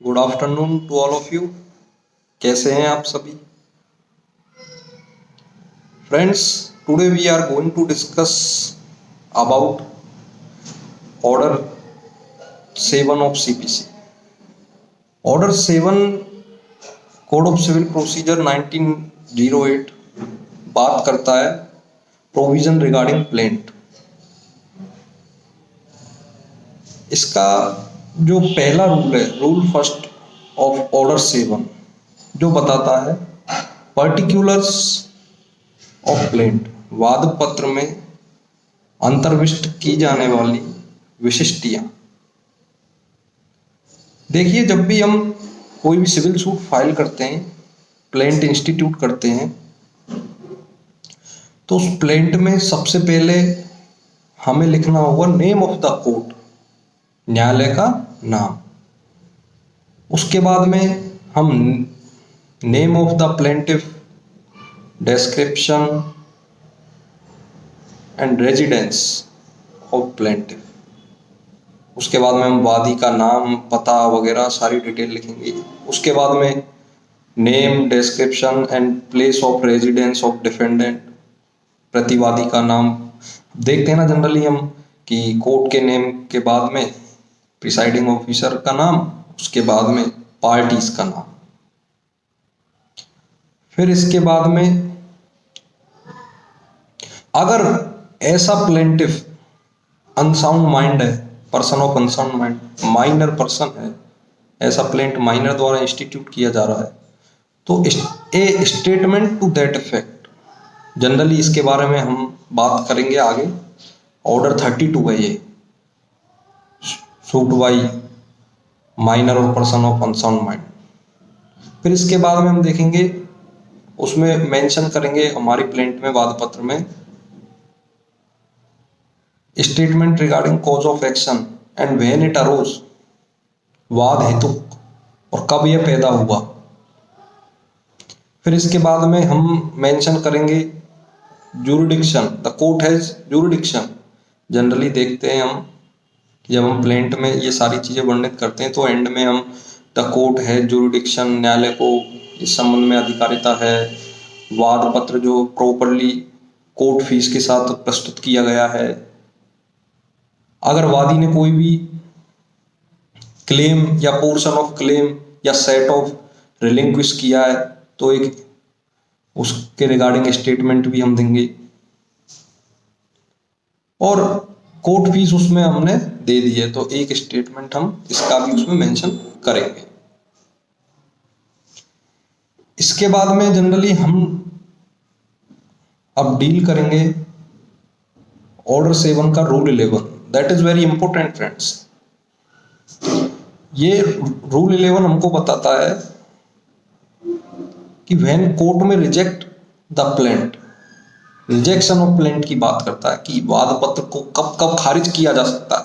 Good afternoon to all of you. कैसे हैं आप सभी friends? Today we are going to discuss about order 7 of CPC. Order 7 code of civil procedure 1908 बात करता है provision regarding plaint. इसका जो पहला रूल है, रूल फर्स्ट ऑफ ऑर्डर 7, जो बताता है पर्टिकुलर्स ऑफ प्लेंट, वाद पत्र में अंतर्विष्ट की जाने वाली विशिष्टियां। देखिए, जब भी हम कोई भी सिविल सूट फाइल करते हैं, प्लेंट इंस्टीट्यूट करते हैं, तो उस प्लेंट में सबसे पहले हमें लिखना होगा नेम ऑफ द कोर्ट, न्यायालय का नाम। उसके बाद में हम name of the plaintiff, description and residence of plaintiff. उसके बाद में हम वादी का नाम, पता वगैरह सारी डिटेल लिखेंगे। उसके बाद में name, description and place of residence of defendant, प्रतिवादी का नाम। देखते हैं ना जनरली हम कि कोर्ट के नेम के बाद में प्रिसाइडिंग ऑफिसर का नाम, उसके बाद में पार्टीज का नाम। फिर इसके बाद में अगर ऐसा प्लेंटिफ अनसाउंड माइंड है, person of unsound mind, minor person है, ऐसा प्लेंट माइनर द्वारा इंस्टीट्यूट किया जा रहा है, तो a statement to that effect. Generally इसके बारे में हम बात करेंगे आगे। ऑर्डर 32 है ये, सूट बाई माइनर और पर्सन ऑफ अनसाउंड माइंड। फिर इसके बाद में हम देखेंगे, उसमें मेंशन करेंगे हमारी प्लेंट में, वाद पत्र में, statement regarding cause of action and when it arose, वाद हेतु और कब यह पैदा हुआ। फिर इसके बाद में हम मेंशन करेंगे jurisdiction, the court has jurisdiction. Generally देखते हैं हम, जब हम प्लेंट में ये सारी चीजें वर्णित करते हैं तो एंड में हम द कोर्ट है जुरिडिक्शन, न्यायालय को इस संबंध में अधिकारिता है, वाद पत्र जो प्रॉपरली कोर्ट फीस के साथ प्रस्तुत किया गया है। अगर वादी ने कोई भी क्लेम या पोर्शन ऑफ क्लेम या सेट ऑफ रिलिंक्विश किया है तो एक उसके रिगार्डिंग स्टेटमेंट भी हम देंगे। और कोर्ट फीस उसमें हमने दे दी है तो एक स्टेटमेंट हम इसका भी उसमें मेंशन करेंगे। इसके बाद में जनरली हम अब डील करेंगे ऑर्डर 7 का rule 11। That is very important friends. ये रूल 11 हमको बताता है कि व्हेन कोर्ट में reject the plaint, rejection of plaint की बात करता है कि वाद पत्र को कब कब खारिज किया जा सकता है,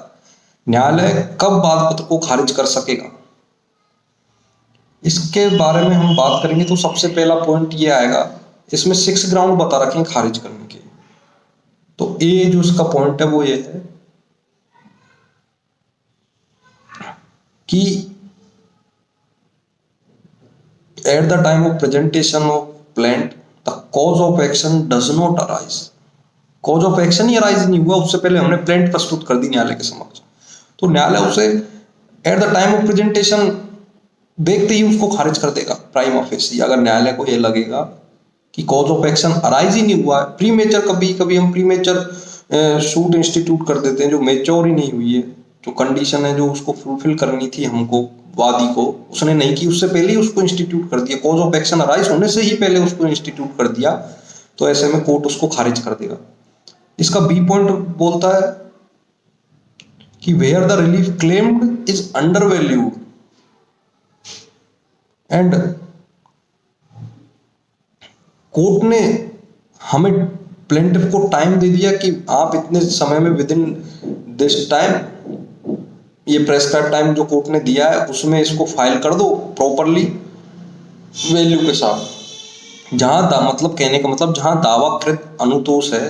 न्यायालय कब वाद पत्र को खारिज कर सकेगा। इसके बारे में हम बात करेंगे तो सबसे पहला पॉइंट ये आएगा, इसमें 6 ग्राउंड बता रखे हैं खारिज करने के। तो ए जो इसका पॉइंट है वो ये है कि at the time of presentation of plaint the cause of action does not arise. Cause of action he arise नहीं हुआ, उससे पहले हमने प्लेंट प्रस्तुत कर दी न्यायालय के समक्ष, तो न्यायालय उसे at the time of presentation देखते ही उसको खारिज कर देगा प्राइमा फेसी। अगर न्यायालय को यह लगेगा कि कॉज ऑफ एक्शन अराइज ही नहीं हुआ है, प्रीमेचर, कभी कभी हम प्रीमेचर सूट इंस्टीट्यूट कर देते हैं जो मेच्योर ही नहीं हुई है, जो कंडीशन है जो उसको फुलफिल करनी थी हमको, वादी को, उसने नहीं की, उससे पहले ही उसको इंस्टीट्यूट कर दिया, कॉज ऑफ एक्शन अराइज होने से ही पहले उसको इंस्टीट्यूट कर दिया, तो ऐसे में कोर्ट उसको खारिज कर देगा। इसका बी पॉइंट बोलता है कि where the relief claimed is undervalued and court ने हमें प्लेंटिफ को टाइम दे दिया कि आप इतने समय में विद इन दिस टाइम, ये प्रेस्क्राइब टाइम जो कोर्ट ने दिया है उसमें इसको फाइल कर दो प्रॉपरली वैल्यू के साथ। जहां मतलब कहने का मतलब जहां दावाकृत अनुतोष है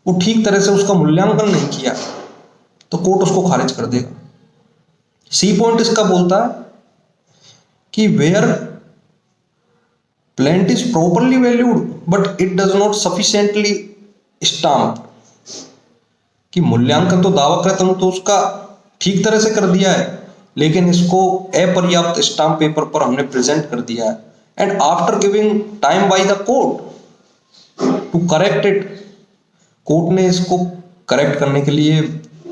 वो ठीक तरह से उसका मूल्यांकन नहीं किया तो कोर्ट उसको खारिज कर देगा। सी पॉइंट इसका बोलता है कि where plaint is properly valued but it does not sufficiently stamp, कि मूल्यांकन तो दावाकृत तो उसका ठीक तरह से कर दिया है, लेकिन इसको अपर्याप्त स्टाम्प पेपर पर हमने प्रेजेंट कर दिया है। And after giving time by the court to correct it, court ने इसको करेक्ट करने के लिए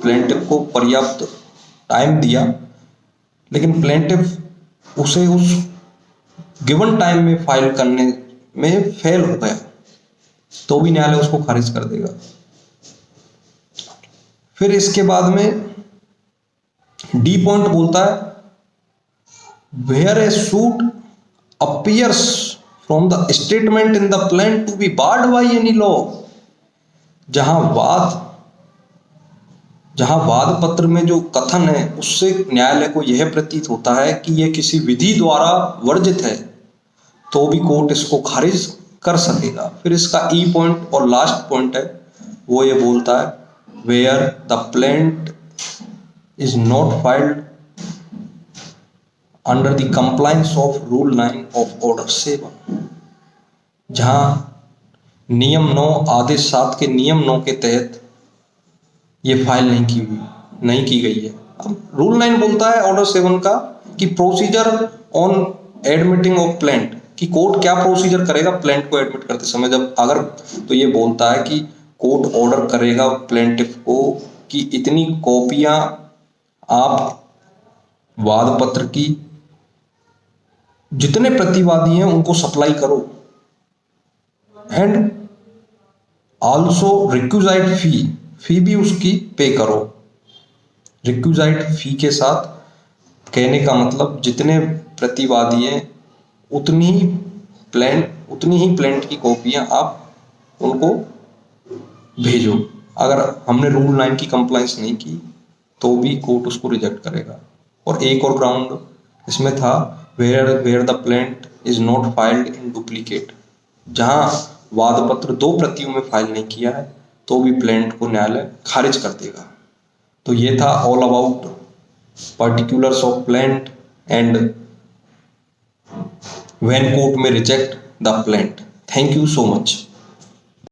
प्लेंटिफ को पर्याप्त टाइम दिया, लेकिन प्लेंटिफ उसे उस गिवन टाइम में फाइल करने में फेल हो गया, तो भी न्यायालय उसको खारिज कर देगा। फिर इसके बाद में डी पॉइंट बोलता है where a suit appears from the statement in the plaint to be barred by any law, जहां वाद पत्र में जो कथन है उससे न्यायालय को यह प्रतीत होता है कि यह किसी विधि द्वारा वर्जित है, तो भी कोर्ट इसको खारिज कर सकेगा। फिर इसका ई पॉइंट और लास्ट पॉइंट है, वो ये बोलता है where the plaint is not filed under the compliance of rule 9 of order 7, जहां नियम 9 आदेश 7 के नियम 9 के तहत ये फाइल नहीं की गई है। अब रूल 9 बोलता है ऑर्डर 7 का कि procedure on admitting of plaint, कि कोर्ट क्या प्रोसीजर करेगा प्लेंट को एडमिट करते समय, जब अगर तो ये बोलता है कि कोर्ट ऑर्डर करेगा प्लेंटिफ को कि इतनी कॉपियां आप वाद पत्र की जितने प्रतिवादी हैं उनको सप्लाई करो, एंड ऑल्सो रिक्विजाइट फी भी उसकी पे करो। रिक्विजाइट फी के साथ कहने का मतलब जितने प्रतिवादी हैं उतनी ही प्लेंट की कॉपियां आप उनको भेजो। अगर हमने रूल 9 की कंप्लायंस नहीं की तो भी कोर्ट उसको रिजेक्ट करेगा। और एक और ग्राउंड इसमें था where the plaint is not filed in duplicate, जहां वाद पत्र 2 प्रतियों में फाइल नहीं किया है तो भी प्लेंट को न्यायालय खारिज कर देगा। तो ये था all about particulars of plaint and when court में reject the plaint. Thank you so much.